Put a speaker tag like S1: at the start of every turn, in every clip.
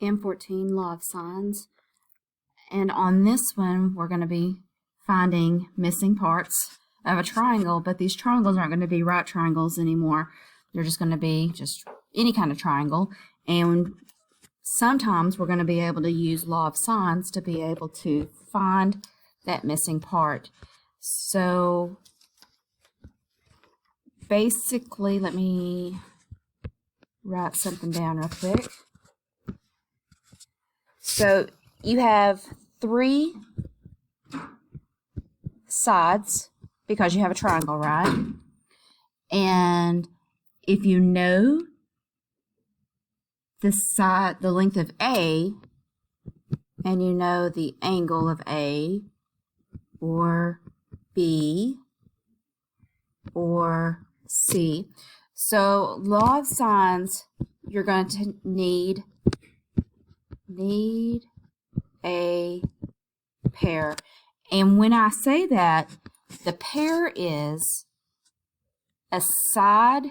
S1: M.14 Law of Sines. And on this one, we're going to be finding missing parts of a triangle, but these triangles aren't going to be right triangles anymore. They're just going to be just any kind of triangle. And sometimes we're going to be able to use law of sines to be able to find that missing part. So basically, let me write something down real quick. So you have three sides because you have a triangle, right? And if you know the length of A, and you know the angle of A or B or C, so law of sines, you're going to need a pair. And when I say that, the pair is a side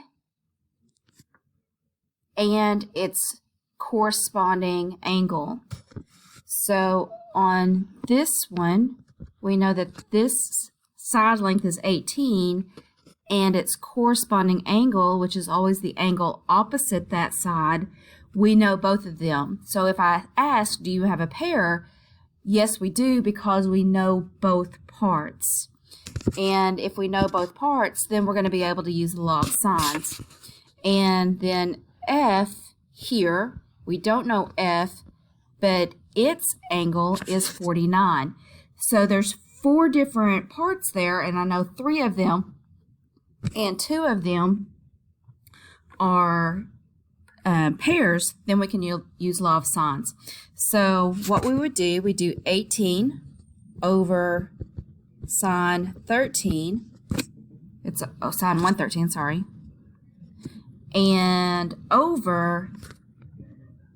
S1: and its corresponding angle. So on this one, we know that this side length is 18 and its corresponding angle, which is always the angle opposite that side, we know both of them. So if I ask, do you have a pair? Yes, we do, because we know both parts. And if we know both parts, then we're going to be able to use the law of sines. And then F here, we don't know F, but its angle is 49. So there's 4 different parts there, and I know 3 of them, and 2 of them are pairs. Then we can use law of sines. So what we would do, we do 18 over sine 13. It's sine 113, sorry. And over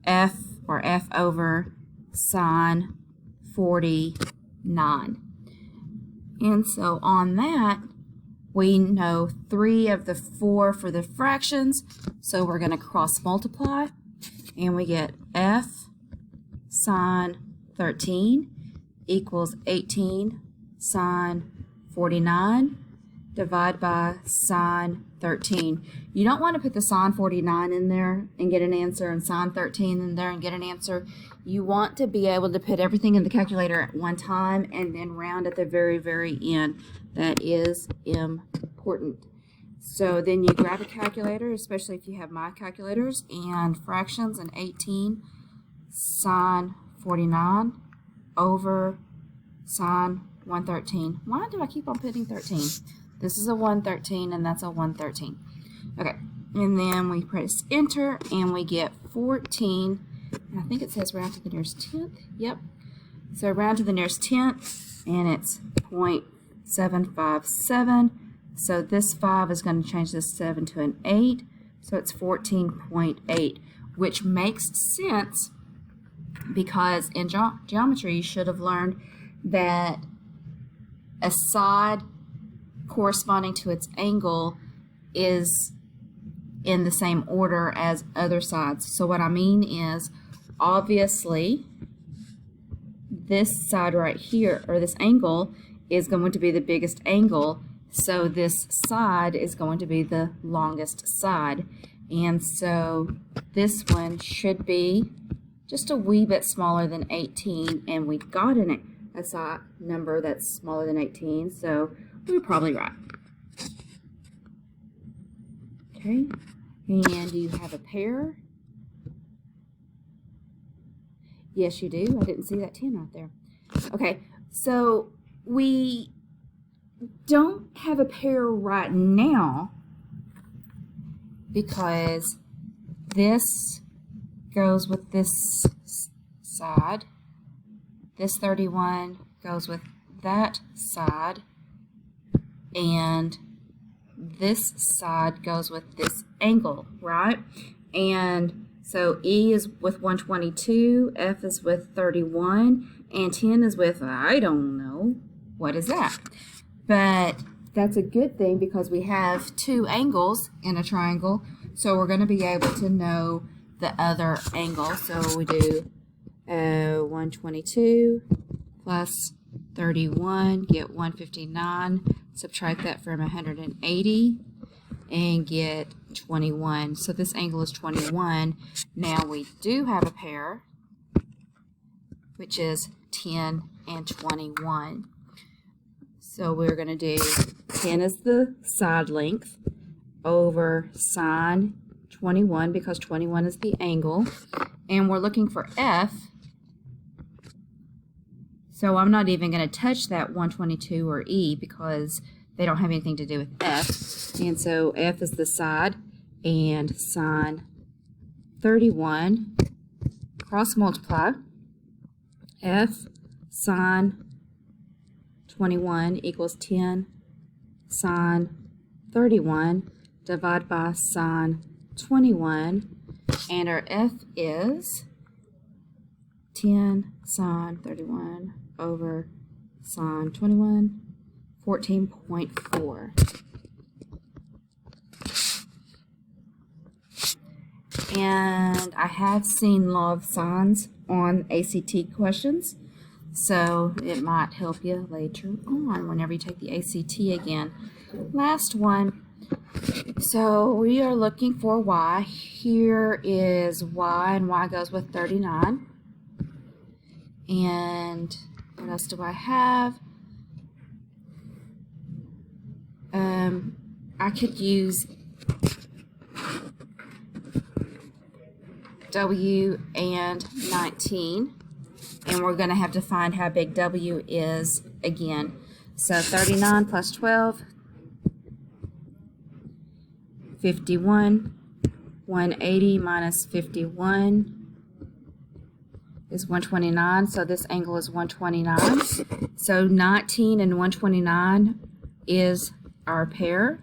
S1: F, or F over sine 49. And so on that, we know 3 of the 4 for the fractions, so we're going to cross multiply, and we get F sine 13 equals 18 sine 49 divided by sine 13. You don't want to put the sine 49 in there and get an answer, and sine 13 in there and get an answer. You want to be able to put everything in the calculator at one time and then round at the very, very end. That is important. So then you grab a calculator, especially if you have my calculators, and fractions, and 18 sine 49 over sine 113. Why do I keep on putting 13? This is a 113 and that's a 113. Okay, and then we press enter and we get 14. I think it says round to the nearest tenth. Yep. So round to the nearest tenth, and it's 0.757. So this 5 is going to change this 7 to an 8. So it's 14.8, which makes sense because in geometry you should have learned that a side corresponding to its angle is in the same order as other sides. So what I mean is, obviously, this side right here, or this angle, is going to be the biggest angle, so this side is going to be the longest side. And so this one should be just a wee bit smaller than 18, and we got a side number that's smaller than 18, so we're probably right. Okay, and do you have a pair? Yes, you do. I didn't see that 10 right there. Okay, so we don't have a pair right now because this goes with this side. This 31 goes with that side, and this side goes with this angle, right? And so E is with 122, F is with 31, and 10 is with, I don't know, what is that? But that's a good thing because we have 2 angles in a triangle, so we're going to be able to know the other angle. So we do 122 plus 31, get 159, subtract that from 180, and get 21. So this angle is 21. Now we do have a pair, which is 10 and 21. So we're going to do 10 is the side length over sine 21 because 21 is the angle. And we're looking for F. So I'm not even going to touch that 122 or E because they don't have anything to do with F. And so F is the side, and sine 31, cross multiply, F sine 21 equals 10 sine 31, divide by sine 21, and our F is 10 sine 31 over sine 21, 14.4. And I have seen law of sines on ACT questions, so it might help you later on whenever you take the ACT again. Last one. So we are looking for y. Here is y, and y goes with 39. And what else do I have? I could use W and 19, and we're going to have to find how big W is again. So 39 plus 12, 51, 180 minus 51 is 129, so this angle is 129. So 19 and 129 is our pair.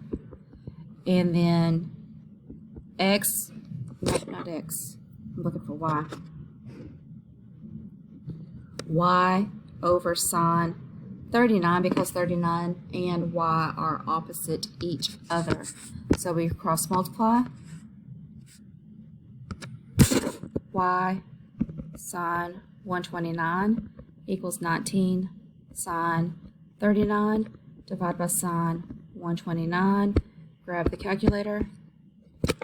S1: And then x, not x, I'm looking for y. Y over sine 39 because 39 and y are opposite each other. So we cross multiply. Y sine 129 equals 19 sine 39, divide by sine 129. Grab the calculator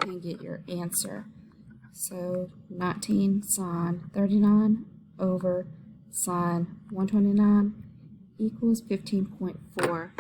S1: and get your answer. So 19 sine 39 over sine 129 equals 15.4.